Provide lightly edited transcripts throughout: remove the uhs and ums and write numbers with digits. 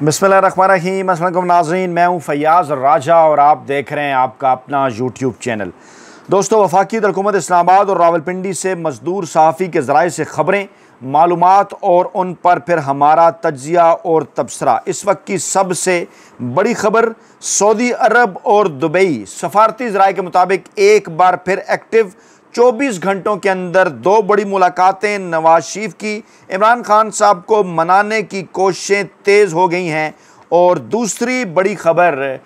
बिस्मिल्लाहिर्रहमानिर्रहीम। अस्सलाम वालेकुम नाज़रीन, मैं हूँ फैयाज़ राजा और आप देख रहे हैं आपका अपना यूट्यूब चैनल। दोस्तों, वफाकी हुकूमत इस्लामाबाद और रावलपिंडी से मजदूर सहाफ़ी के ज़राए से ख़बरें, मालूमात और उन पर फिर हमारा तज्ज़िया और तबसरा। इस वक्त की सबसे बड़ी ख़बर, सऊदी अरब और दुबई सफारती ज़राए के मुताबिक एक बार फिर एक्टिव। 24 घंटों के अंदर दो बड़ी मुलाकातें नवाज शरीफ की। इमरान खान साहब को मनाने की कोशिशें तेज़ हो गई हैं। और दूसरी बड़ी ख़बर,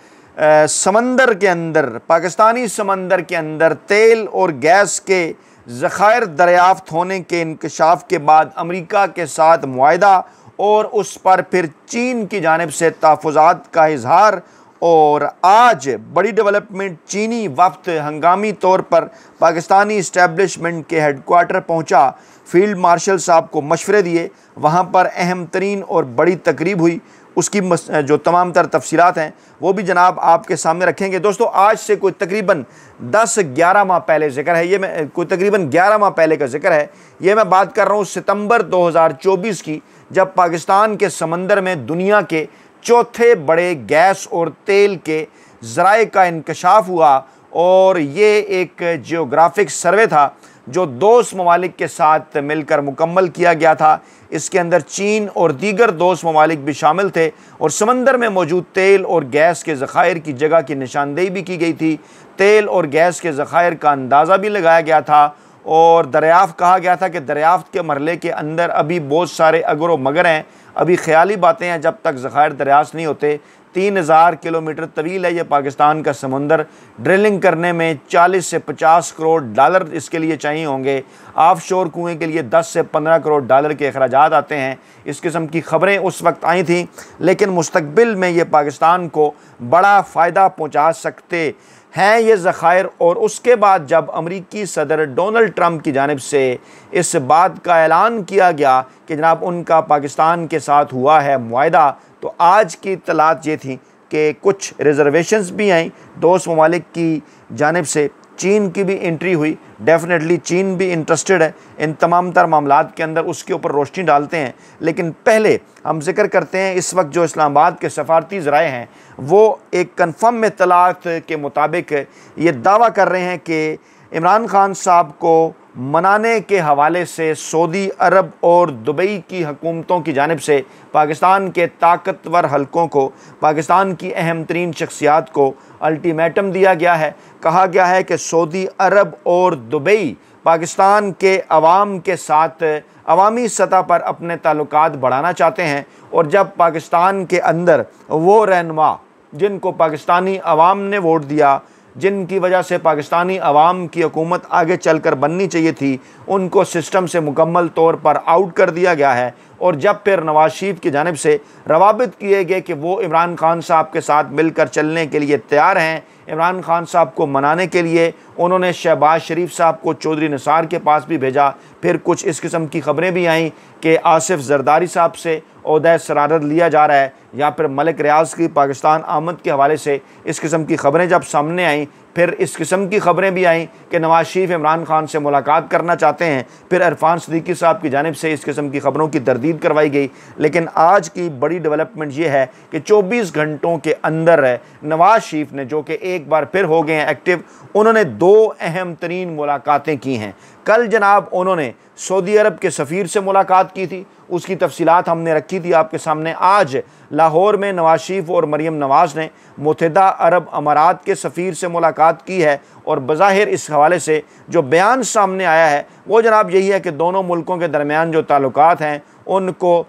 समंदर के अंदर, पाकिस्तानी समंदर के अंदर तेल और गैस के ज़खायर दरियाफ़्त होने के इंकशाफ के बाद अमेरिका के साथ मुआहदा और उस पर फिर चीन की जानिब से तहफ़्फ़ुज़ात का इजहार। और आज बड़ी डेवलपमेंट, चीनी वफ़द हंगामी तौर पर पाकिस्तानी इस्टेब्लिशमेंट के हेडक्वार्टर पहुंचा, फील्ड मार्शल साहब को मशवरे दिए, वहां पर अहम तरीन और बड़ी तकरीब हुई। उसकी जो तमाम तर तफसीलात हैं वो भी जनाब आपके सामने रखेंगे। दोस्तों, आज से कोई तकरीबन 10-11 माह पहले ज़िक्र है, ये मैं कोई तकरीबन 11 माह पहले का ज़िक्र है। ये मैं बात कर रहा हूँ सितंबर 2024 की, जब पाकिस्तान के समंदर में दुनिया के चौथे बड़े गैस और तेल के ज़राए का इंकशाफ हुआ। और ये एक जियोग्राफिक सर्वे था जो दोस्त ममालिक के साथ मिलकर मुकम्मल किया गया था। इसके अंदर चीन और दीगर दोस्त ममालिक भी शामिल थे और समंदर में मौजूद तेल और गैस के ज़खायर की जगह की निशानदेही भी की गई थी। तेल और गैस के ज़खायर का अंदाज़ा भी लगाया गया था और दरियाफ़्त कहा गया था कि दरियाफ़्त के मरहले के अंदर अभी बहुत सारे अगर व मगर हैं। अभी ख्याली बातें हैं, जब तक ज़खायर दरियाफ़्त नहीं होते। 3000 किलोमीटर तवील है ये पाकिस्तान का समुंदर। ड्रिलिंग करने में 40 से 50 करोड़ डॉलर इसके लिए चाहिए होंगे। ऑफशोर कुएं के लिए 10 से 15 करोड़ डॉलर के अखराजात आते हैं। इस किस्म की ख़बरें उस वक्त आई थीं, लेकिन मुस्तकबिल में ये पाकिस्तान को बड़ा फ़ायदा पहुँचा सकते हैं ये ज़खायर। और उसके बाद जब अमरीकी सदर डोनाल्ड ट्रंप की जानिब से इस बात का ऐलान किया गया कि जनाब उनका पाकिस्तान के साथ हुआ है मुआहदा, तो आज की इत्तलात ये थी कि कुछ रिजर्वेशंस भी आई दोस्त ममालिक की जानिब से। चीन की भी एंट्री हुई। डेफिनेटली चीन भी इंटरेस्टेड है इन तमाम तर मामलात के अंदर, उसके ऊपर रोशनी डालते हैं। लेकिन पहले हम जिक्र करते हैं, इस वक्त जो इस्लामाबाद के सफारती ज़राए हैं वो एक कन्फर्म इत्तलात के मुताबिक ये दावा कर रहे हैं कि इमरान खान साहब को मनाने के हवाले से सऊदी अरब और दुबई की हुकूमतों की जानिब से पाकिस्तान के ताकतवर हलकों को, पाकिस्तान की अहम तरीन शख्सियात को अल्टीमेटम दिया गया है। कहा गया है कि सऊदी अरब और दुबई पाकिस्तान के अवाम के साथ अवामी सतह पर अपने ताल्लुकात बढ़ाना चाहते हैं। और जब पाकिस्तान के अंदर वो रहनुमा जिनको पाकिस्तानी अवाम ने वोट दिया, जिनकी वजह से पाकिस्तानी अवाम की हुकूमत आगे चलकर बननी चाहिए थी, उनको सिस्टम से मुकम्मल तौर पर आउट कर दिया गया है। और जब फिर नवाज शरीफ की जानिब से रवाबित किए गए कि वो इमरान खान साहब के साथ मिलकर चलने के लिए तैयार हैं, इमरान खान साहब को मनाने के लिए उन्होंने शहबाज शरीफ साहब को चौधरी निसार के पास भी भेजा। फिर कुछ इस किस्म की ख़बरें भी आईं कि आसिफ जरदारी साहब से ओहदा सरारत लिया जा रहा है, या फिर मलिक रियाज़ की पाकिस्तान आमद के हवाले से इस किस्म की ख़बरें जब सामने आईं। फिर इस किस्म की ख़बरें भी आईं कि नवाज शरीफ इमरान खान से मुलाकात करना चाहते हैं। फिर इरफान सिद्दीकी साहब की जानिब से इस किस्म की ख़बरों की तरदीद करवाई गई। लेकिन आज की बड़ी डेवलपमेंट ये है कि 24 घंटों के अंदर नवाज शरीफ ने, जो कि एक बार फिर हो गए हैं एक्टिव, उन्होंने दो अहम तरीन मुलाकातें की हैं। कल जनाब उन्होंने सऊदी अरब के सफ़ीर से मुलाकात की थी, उसकी तफसीलात हमने रखी थी आपके सामने। आज लाहौर में नवाज शरीफ और मरीम नवाज़ ने मुत्तहिदा अरब अमारात के सफ़ीर से मुलाकात की है। और बज़ाहिर इस हवाले से जो बयान सामने आया है वो जनाब यही है कि दोनों मुल्कों के दरमियान जो ताल्लुकात हैं उनको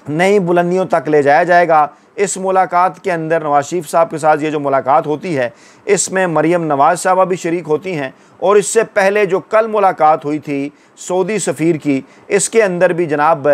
नई बुलंदियों तक ले जाया जाएगा। इस मुलाकात के अंदर नवाज शरीफ साहब के साथ ये जो मुलाकात होती है, इसमें मरीम नवाज़ साहबा भी शरीक होती हैं। और इससे पहले जो कल मुलाकात हुई थी सऊदी सफ़ीर की, इसके अंदर भी जनाब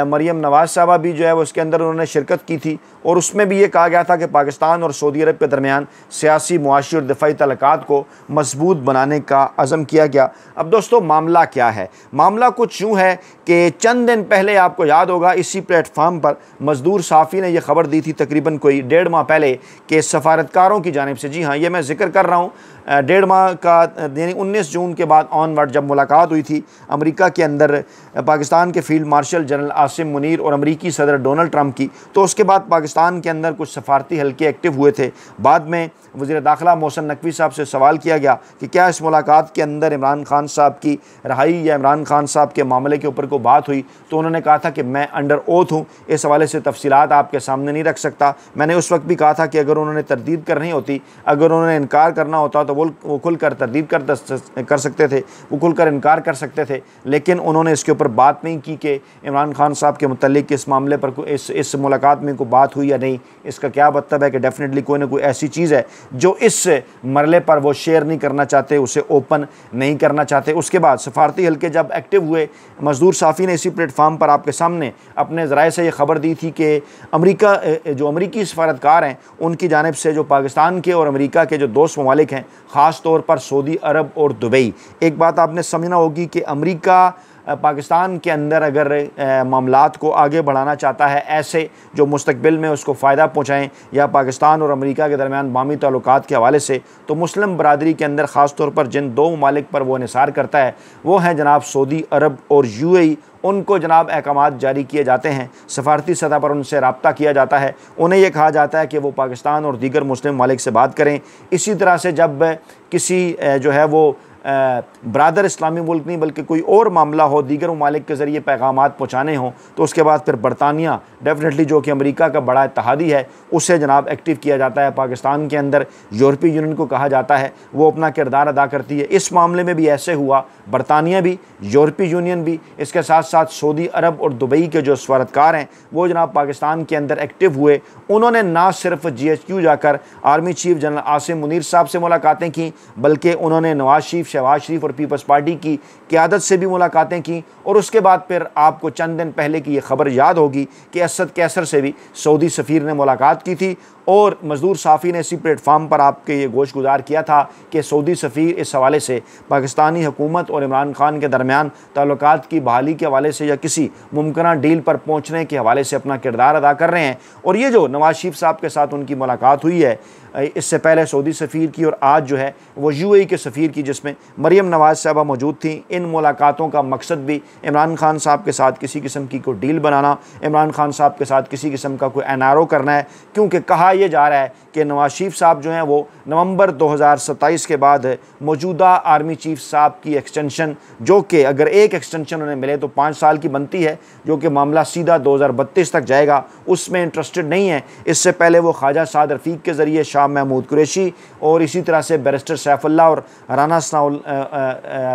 मरीम नवाज़ साहबा भी जो है वो इसके अंदर उन्होंने शिरकत की थी। और उसमें भी ये कहा गया था कि पाकिस्तान और सऊदी अरब के दरमियान सियासी, मुआशी और दिफाई तल्लुकात को मजबूत बनाने का अज़म किया गया। अब दोस्तों, मामला क्या है? मामला कुछ यूँ है कि चंद दिन पहले आपको याद होगा इसी प्लेटफार्म पर मजदूर साफ़ी ने यह ख़बर दी थी तकरीबन कोई 1.5 माह पहले कि सफारतकारों की जानिब से, जी हाँ ये मैं जिक्र कर रहा हूँ 1.5 माह का, यानी 19 जून के बाद ऑनवर्ड जब मुलाकात हुई थी अमेरिका के अंदर पाकिस्तान के field marshal general Asim Munir और अमेरिकी सदर डोनाल्ड ट्रंप की, तो उसके बाद पाकिस्तान के अंदर कुछ सफारती हल्के एक्टिव हुए थे। बाद में वज़ीर दाखिला मोहसिन नकवी साहब से सवाल किया गया कि क्या इस मुलाकात के अंदर इमरान खान साहब की रहाई या इमरान खान साहब के मामले के ऊपर कोई बात हुई, तो उन्होंने कहा था कि मैं अंडर ओथ हूँ, इस हवाले से तफसीलात आपके सामने नहीं रख सकता। मैंने उस वक्त भी कहा था कि अगर उन्होंने तरदीद करनी होती, अगर उन्होंने इनकार करना होता तो वो खुलकर तरदीद कर सकते थे, वो खुलकर इनकार कर सकते थे, लेकिन उन्होंने इसके ऊपर बात नहीं की कि इमरान खान साहब के मुतल्लिक इस मामले पर इस मुलाकात में कोई बात हुई या नहीं। इसका क्या मतलब है कि डेफिनेटली कोई ना कोई ऐसी चीज़ है जो इस मरले पर वो शेयर नहीं करना चाहते, उसे ओपन नहीं करना चाहते। उसके बाद सफारती हल्के जब एक्टिव हुए, मजदूर साफ़ी ने इसी प्लेटफार्म पर आपके सामने अपने ज़राए से ये ख़बर दी थी कि अमेरिका जो अमेरिकी सफारतकार हैं उनकी जानिब से जो पाकिस्तान के और अमेरिका के जो दोस्त ममालिक हैं, ख़ास तौर पर सऊदी अरब और दुबई, एक बात आपने समझना होगी कि अमेरिका पाकिस्तान के अंदर अगर मामलात को आगे बढ़ाना चाहता है, ऐसे जो मुस्तकबिल में उसको फ़ायदा पहुँचाएँ या पाकिस्तान और अमेरिका के दरमियान बामी ताल्लुकात के हवाले से, तो मुस्लिम बरादरी के अंदर ख़ास तौर पर जिन 2 ममालिक पर वो निसार करता है वो हैं जनाब सऊदी अरब और UAE। उनको जनाब अहकामात जारी किए जाते हैं, सफारती सतह पर उनसे रब्ता किया जाता है, उन्हें यह कहा जाता है कि वो पाकिस्तान और दीगर मुस्लिम ममालिक से बात करें। इसी तरह से जब किसी जो है वो ब्रादर इस्लामी मुल्क नहीं बल्कि कोई और मामला हो, दीगर ममालिक के ज़रिए पैगामात पहुँचाने हों, तो उसके बाद फिर बरतानिया डेफिनेटली जो कि अमेरिका का बड़ा इत्तेहादी है उसे जनाब एक्टिव किया जाता है। पाकिस्तान के अंदर यूरोपीय यूनियन को कहा जाता है, वो अपना किरदार अदा करती है। इस मामले में भी ऐसे हुआ, बरतानिया भी, यूरोपीय यूनियन भी, इसके साथ साथ सऊदी अरब और दुबई के जो सफारतकार हैं वो जनाब पाकिस्तान के अंदर एक्टिव हुए। उन्होंने ना सिर्फ GHQ जाकर army chief general Asim Munir साहब से मुलाकातें की, बल्कि उन्होंने नवाज शरीफ, शहबाज शरीफ और पीपल्स पार्टी की क़यादत से भी मुलाकातें की। और उसके बाद फिर आपको चंद दिन पहले की ये खबर याद होगी कि असद कैसर से भी सऊदी सफ़ीर ने मुलाकात की थी। और मजदूर साफ़ी ने इसी प्लेटफार्म पर आपके ये गोश गुजार किया था कि सऊदी सफ़ीर इस हवाले से पाकिस्तानी हुकूमत और इमरान खान के दरमियान ताल्लुकात की बहाली के हवाले से या किसी मुमकिन डील पर पहुँचने के हवाले से अपना किरदार अदा कर रहे हैं। और ये जो नवाज शरीफ साहब के साथ उनकी मुलाकात हुई है, इससे पहले सऊदी सफ़ीर की और आज जो है वो UAE के सफ़ीर की, जिसमें मरियम नवाज़ साहबा मौजूद थी। इन मुलाकातों का मकसद भी इमरान खान साहब के साथ किसी किस्म की कोई डील बनाना, इमरान खान साहब के साथ किसी किस्म का कोई NRO करना है, क्योंकि कहा यह जा रहा है कि नवाज शरीफ साहब जो हैं वो नवंबर 2027 के बाद मौजूदा आर्मी चीफ साहब की एक्सटेंशन, जो कि अगर एक एक्सटेंशन उन्हें मिले तो 5 साल की बनती है, जो कि मामला सीधा 2032 तक जाएगा, उसमें इंटरेस्टेड नहीं है। इससे पहले वो ख्वाजा साद रफ़ीक के ज़रिए शाह महमूद कुरैशी और इसी तरह से बैरिस्टर सैफुल्लाह और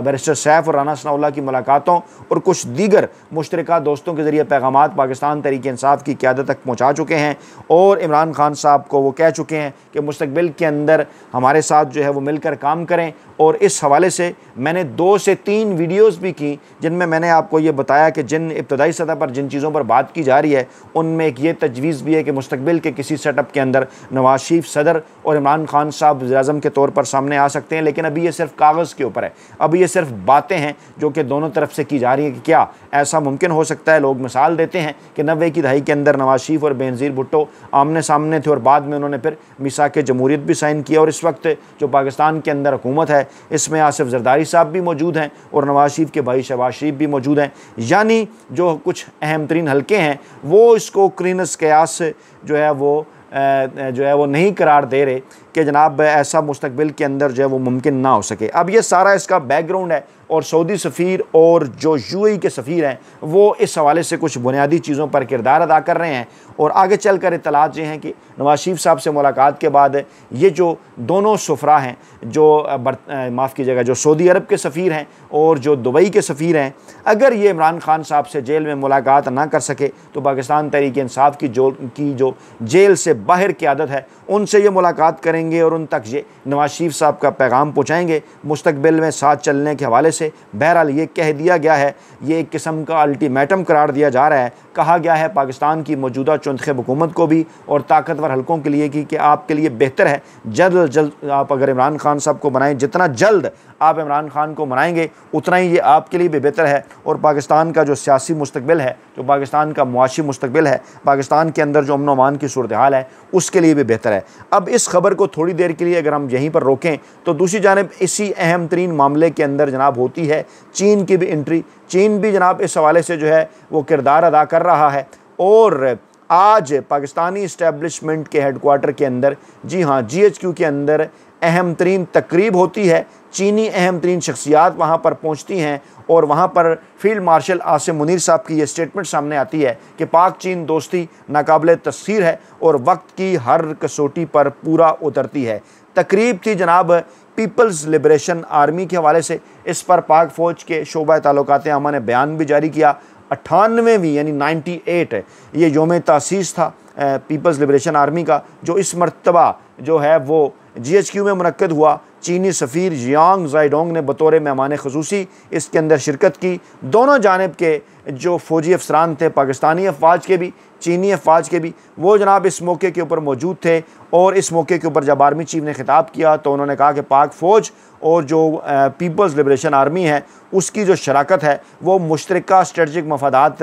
बैरिस्टर सैफ और राना सनाउल्लाह की मुलाकातों और कुछ दीगर मुश्तरका दोस्तों के ज़रिए पैगामात पाकिस्तान तहरीक इंसाफ की क़यादत तक पहुँचा चुके हैं। और इमरान खान साहब को वो कह चुके हैं कि मुस्तकबिल के अंदर हमारे साथ जो है वो मिलकर काम करें। और इस हवाले से मैंने 2 से 3 वीडियोस भी की जिनमें मैंने आपको ये बताया कि जिन इब्तदाई सतह पर जिन चीज़ों पर बात की जा रही है उनमें एक ये तजवीज़ भी है कि मुस्तकबिल के किसी सेटअप के अंदर नवाज शरीफ सदर और इमरान खान साहब वज़ीर-ए-आज़म के तौर पर सामने आ सकते हैं। लेकिन अभी ये सिर्फ कागज़ के ऊपर है, अभी ये सिर्फ बातें हैं जो कि दोनों तरफ से की जा रही हैं कि क्या ऐसा मुमकिन हो सकता है। लोग मिसाल देते हैं कि 90 की दहाई के अंदर नवाज शरीफ और बेनज़ीर भुट्टो आमने सामने थे और बाद में उन्होंने फिर मीसाक जमहूरियत भी साइन किया। और इस वक्त जो पाकिस्तान के अंदर हुकूमत है इसमें आसिफ जरदारी साहब भी मौजूद हैं और नवाज शरीफ के भाई शहबाज शरीफ भी मौजूद हैं। यानी जो कुछ अहम तरीन हल्के हैं वो इसको क्रीनस कयास जो है वो नहीं करार दे रहे कि जनाब ऐसा मुस्तकबिल के अंदर जो है वो मुमकिन ना हो सके। अब ये सारा इसका बैकग्राउंड है और सऊदी सफ़ीर और जो UAE के सफ़ीर हैं वो इस हवाले से कुछ बुनियादी चीज़ों पर किरदार अदा कर रहे हैं। और आगे चल कर इत्तलात ये हैं कि नवाज शरीफ साहब से मुलाकात के बाद ये जो दोनों सुफरा हैं, जो माफ़ कीजिएगा, जो सऊदी अरब के सफ़ीर हैं और जो दुबई के सफ़ीर हैं, अगर ये इमरान खान साहब से जेल में मुलाकात ना कर सके तो पाकिस्तान तहरीक इंसाफ की जो जेल से बाहर की आदत है उनसे ये मुलाकात करेंगे और उन तक ये नवाज शरीफ साहब का पैगाम पहुँचाएँगे मुस्तकबिल में साथ चलने के हवाले से। बहरहाल ये कह दिया गया है, ये एक किस्म का अल्टीमेटम करार दिया जा रहा है कहा गया है पाकिस्तान की मौजूदा चुनखब हुकूमत को भी और ताकतवर हलकों के लिए कि आपके लिए बेहतर है जल्द जल्द आप अगर इमरान खान साहब को बनाएं, जितना जल्द आप इमरान खान को बनाएंगे उतना ही ये आपके लिए भी बेहतर है और पाकिस्तान का जो सियासी मुस्तकबिल है, जो पाकिस्तान का मुआशी मुस्तकबिल है, पाकिस्तान के अंदर जो अमन अमान की सूरत हाल है उसके लिए भी बेहतर है। अब इस खबर को थोड़ी देर के लिए अगर हम यहीं पर रोकें तो दूसरी जानिब इसी अहम तरीन मामले के अंदर जनाब होती है चीन की भी एंट्री। चीन भी जनाब इस हवाले से जो है वो किरदार अदा कर रहा है और आज पाकिस्तानी इस्टेब्लिशमेंट के हेडक्वार्टर के अंदर, जी हाँ GHQ के अंदर अहम तरीन तकरीब होती है। चीनी अहम तरीन शख्सियात वहाँ पर पहुँचती हैं और वहाँ पर फील्ड मार्शल आसिम मुनीर साहब की ये स्टेटमेंट सामने आती है कि पाक चीन दोस्ती नाकाबिले तस्खीर है और वक्त की हर कसौटी पर पूरा उतरती है। तकरीब थी जनाब पीपल्स लिबरेशन आर्मी के हवाले से। इस पर पाक फ़ौज के शोबा ताल्लुकात आमा ने बयान भी जारी किया। 98वीं यानी 98 ये योम तासीस था पीपल्स लिबरेशन आर्मी का, जो इस मरतबा जो है वो GHQ में मुनक्कद हुआ। चीनी सफ़ीर जियांग जाइडोंग ने बतौर मेहमान ख़ुसूसी इसके अंदर शिरकत की। दोनों जानिब के जो फ़ौजी अफसरान थे, पाकिस्तानी अफवाज के भी चीनी अफवाज के भी, वो जनाब इस मौके के ऊपर मौजूद थे। और इस मौके के ऊपर जब आर्मी चीफ ने खिताब किया तो उन्होंने कहा कि पाक फ़ौज और जो पीपल्स लिबरेशन आर्मी है उसकी जो शराकत है वो मुश्तरका स्ट्रेटजिक मफादात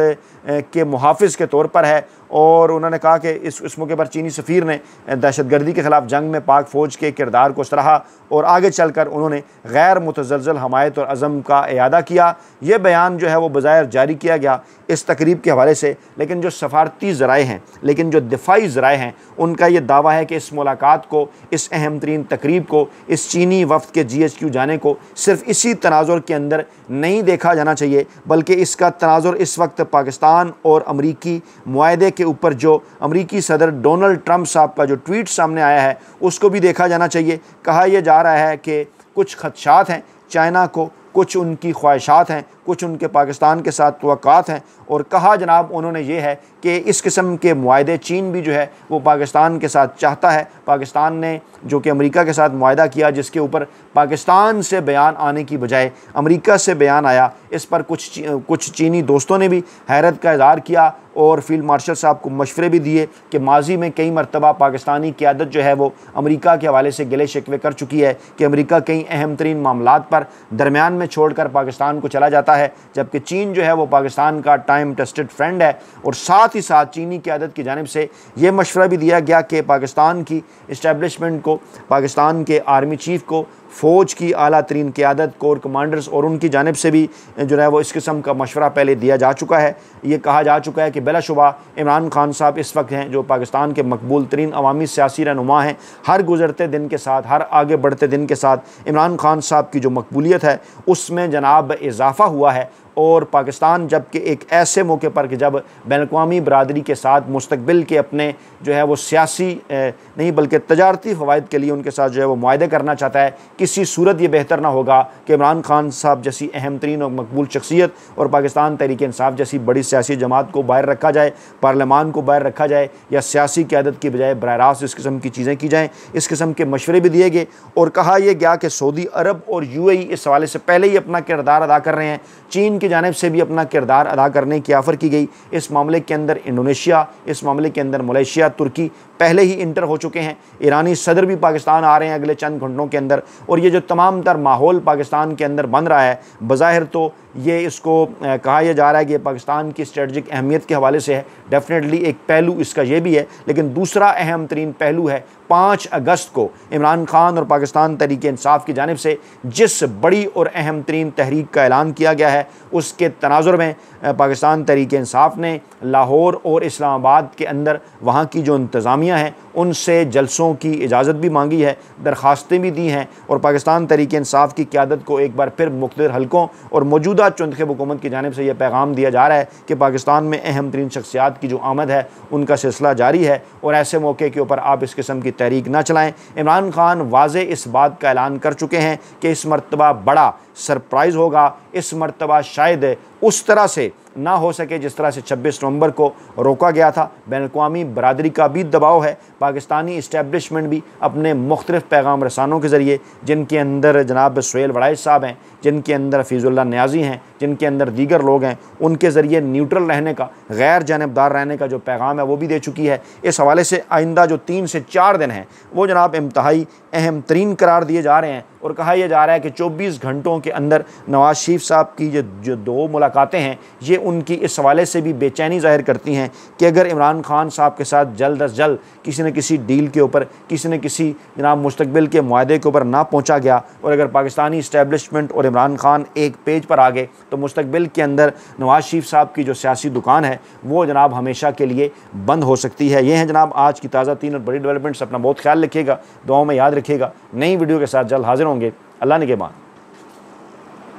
के मुहाफ़िज़ के तौर पर है। और उन्होंने कहा कि इस मौके पर चीनी सफ़ीर ने दहशतगर्दी के ख़िलाफ़ जंग में पाक फ़ौज के किरदार को सराहा और आगे चलकर उन्होंने गैर मुतज़लज़ल हमायत और अज़म का इयादा किया। ये बयान जो है वो बज़ाहिर जारी किया गया इस तकरीब के हवाले से, लेकिन जो सफारती ज़राए हैं, लेकिन जो दिफाई ज़राए हैं, उनका ये दावा है कि इस मुलाकात को, इस अहम तरीन तकरीब को, इस चीनी वफ़द के GHQ जाने को सिर्फ़ इसी तनाज़ुर के अंदर नहीं देखा जाना चाहिए, बल्कि इसका तनाज़ुर इस वक्त पाकिस्तान और अमरीकी मुआहदे के ऊपर जो अमरीकी सदर डोनाल्ड ट्रंप साहब का जो ट्वीट सामने आया है उसको भी देखा जाना चाहिए। कहा यह जा रहा है कि कुछ खदशात हैं चाइना को, कुछ उनकी ख्वाहिशात हैं, कुछ उनके पाकिस्तान के साथ तवक्कात हैं। और कहा जनाब उन्होंने ये है कि इस किस्म के मुआहदे चीन भी जो है वो पाकिस्तान के साथ चाहता है। पाकिस्तान ने जो कि अमेरिका के साथ मुआहदा किया जिसके ऊपर पाकिस्तान से बयान आने की बजाय अमेरिका से बयान आया, इस पर कुछ चीनी दोस्तों ने भी हैरत का इज़हार किया और फील्ड मार्शल साहब को मशवरे भी दिए कि माजी में कई मरतबा पाकिस्तानी क़यादत जो है वो अमेरिका के हवाले से गिले शिकवे कर चुकी है कि अमेरिका कई अहम तरीन मामलात पर दरमियान में छोड़कर पाकिस्तान को चला जाता है, जबकि चीन जो है वो पाकिस्तान का टाइम टेस्टेड फ्रेंड है। और साथ ही साथ चीनी क़यादत की जानिब से ये मशवरा भी दिया गया कि पाकिस्तान की इस्टेब्लिशमेंट को, पाकिस्तान के आर्मी चीफ़ को, फ़ौज की आला तरीन क़यादत, कोर कमांडर्स और उनकी जानिब से भी जो है वो इस किस्म का मशवरा पहले दिया जा चुका है। ये कहा जा चुका है कि बिलाशुबा इमरान खान साहब इस वक्त हैं जो पाकिस्तान के मकबूल तरीन अवामी सियासी रहनुमा हैं। हर गुज़रते दिन के साथ, हर आगे बढ़ते दिन के साथ इमरान खान साहब की जो मकबूलियत है उसमें जनाब इजाफ़ा हुआ है। और पाकिस्तान जबकि एक ऐसे मौके पर कि जब बैनुल-अक़वामी बरादरी के साथ मुस्तकबिल के अपने जो है वो सियासी नहीं बल्कि तजारती फ़वाइद के लिए उनके साथ जो है वो मुआहदे करना चाहता है, किसी सूरत ये बेहतर ना होगा कि इमरान खान साहब जैसी अहम तरीन और मकबूल शख्सियत और पाकिस्तान तहरीक इंसाफ जैसी बड़ी सियासी जमात को बाहर रखा जाए, पार्लियामान को बाहर रखा जाए या सियासी क़यादत की बजाय बराह रास्त इस किस्म की चीज़ें की जाएँ। इस किस्म के मशवरे भी दिए गए और कहा यह गया कि सऊदी अरब और UAE इस हवाले से पहले ही अपना किरदार अदा कर रहे हैं। चीन की जानिब से भी अपना किरदार अदा करने की ऑफ़र की गई। इस मामले के अंदर इंडोनेशिया, इस मामले के अंदर मलेशिया, तुर्की पहले ही इंटर हो चुके हैं। ईरानी सदर भी पाकिस्तान आ रहे हैं अगले चंद घंटों के अंदर। और ये जो तमाम तर माहौल पाकिस्तान के अंदर बन रहा है, बज़ाहिर तो ये इसको कहा यह जा रहा है कि पाकिस्तान की स्ट्रेटजिक अहमियत के हवाले से है। डेफिनेटली एक पहलू इसका ये भी है, लेकिन दूसरा अहम तरीन पहलू है 5 अगस्त को इमरान खान और पाकिस्तान तहरीक इंसाफ की जानिब से जिस बड़ी और अहम तरीन तहरीक का ऐलान किया गया है, उसके तनाजुर में पाकिस्तान तहरीक इंसाफ ने लाहौर और इस्लामाबाद के अंदर वहाँ की जो इंतज़ामिया हैं उनसे जलसों की इजाज़त भी मांगी है, दरख्वास्तें भी दी हैं। और पाकिस्तान तहरीक इंसाफ की क़यादत को एक बार फिर मुख्तलिफ हलकों और मौजूदा चुनखब हुकूमत की जानिब से यह पैगाम दिया जा रहा है कि पाकिस्तान में अहम तरीन शख्सियात की जो आमद है उनका सिलसिला जारी है और ऐसे मौके के ऊपर आप इस किस्म की तहरीक ना चलाएँ। इमरान खान वाज़े इस बात का ऐलान कर चुके हैं कि इस मरतबा बड़ा सरप्राइज़ होगा। इस मरतबा शायद उस तरह से ना हो सके जिस तरह से 26 नवंबर को रोका गया था। बैनुल-अक़वामी बरादरी का भी दबाव है, पाकिस्तानी इस्टेब्लिशमेंट भी अपने मुख्तलिफ़ पैगाम रसानों के ज़रिए, जिनके अंदर जनाब सुहेल वड़ाइच साहब हैं, जिनके अंदर हफीज़ुल्लाह नियाज़ी हैं, जिनके अंदर दीगर लोग हैं, उनके ज़रिए न्यूट्रल रहने का, गैर जानबदार रहने का जो पैगाम है वो भी दे चुकी है। इस हवाले से आइंदा जो 3 से 4 दिन हैं वो जनाब इंतहाई अहम तरीन करार दिए जा रहे हैं और कहा यह जा रहा है कि 24 घंटों के अंदर नवाज़ शरीफ साहब की जो 2 मुलाकातें हैं ये उनकी इस हवाले से भी बेचैनी ज़ाहिर करती हैं कि अगर इमरान खान साहब के साथ जल्द अज जल्द किसी न किसी डील के ऊपर, किसी न किसी जनाब मुस्तकबिल के मुआहदे के ऊपर ना पहुँचा गया और अगर पाकिस्तानी इस्टेब्लिशमेंट और इमरान खान एक पेज पर आ गए तो मुस्तकबिल के अंदर नवाज़ शरीफ साहब की जो सियासी दुकान है वो जनाब हमेशा के लिए बंद हो सकती है। ये हैं जनाब आज की ताज़ा 3 और बड़ी डेवलपमेंट्स। अपना बहुत ख्याल रखिएगा, दुआओं में याद रखिएगा। नई वीडियो के साथ जल्द हाजिर होंगे। अल्लाह निगहबान।